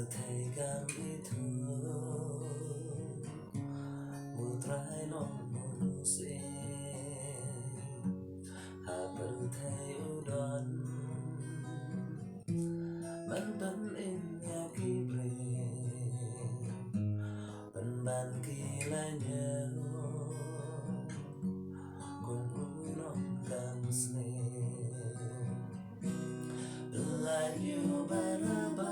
Bertegang itu Putrai non musim Bertai udon Mantan innya kibre Penban kilanya Kun unon kamsne Layu barabas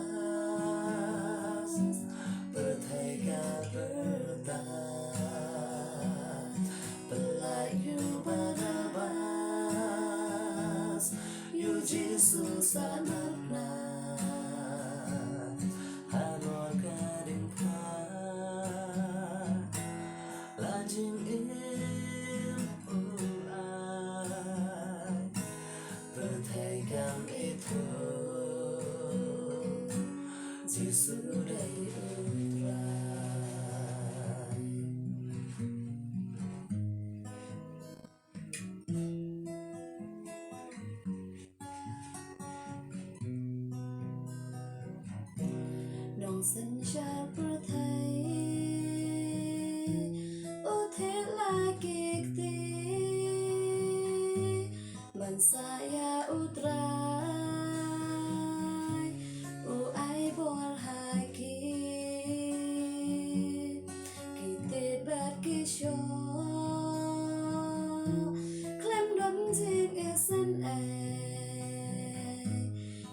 Bertega bertahan Pelayu barabas Yuji susanarna Hanor gading ka Lajing im ulai Bertegang itu Jisudai utrai Nong sinh cha berthai O thế là kịch tì Ban saya utrai O ai bol haki Kite bat kisho Klem đón riêng esen ai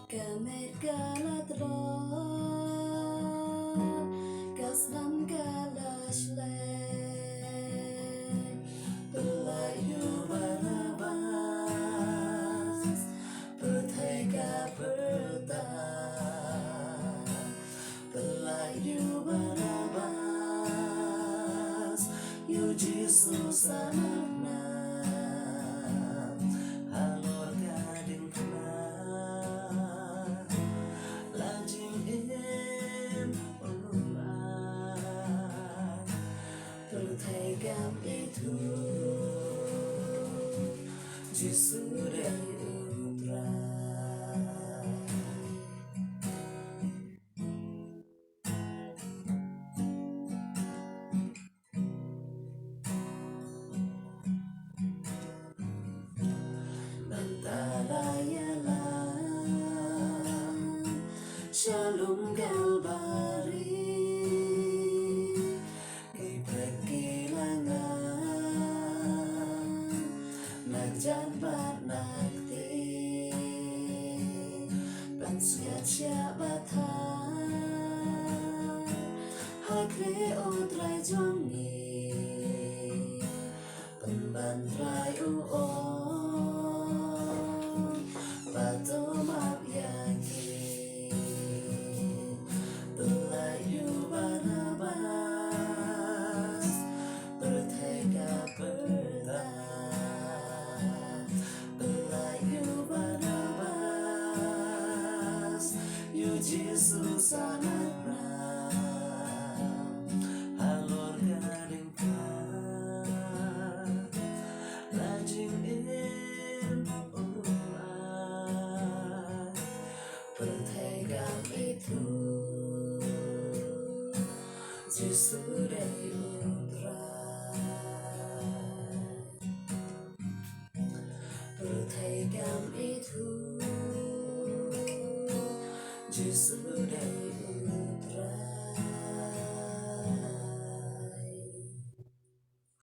Kamet galat Kaslam galashlay Pelayu barabas Bertega bertahan Pelayu barabas Yuji susanarna Halor gading kena Lajing im ulai Bertegam itu Jisudai utrai Bantarayalah Shalom galbari Kay pergilangan Nagjabat nagti Pansiat syabatan Hakri utrai jongi Pembantrai uon Batu map yaki Pelayu barabas Bertega bertahan Pelayu barabas Yuji susanarna Halor gading ka Lajing im ulai Bertegam itu Jisudai utrai Bertegam itu Jisudai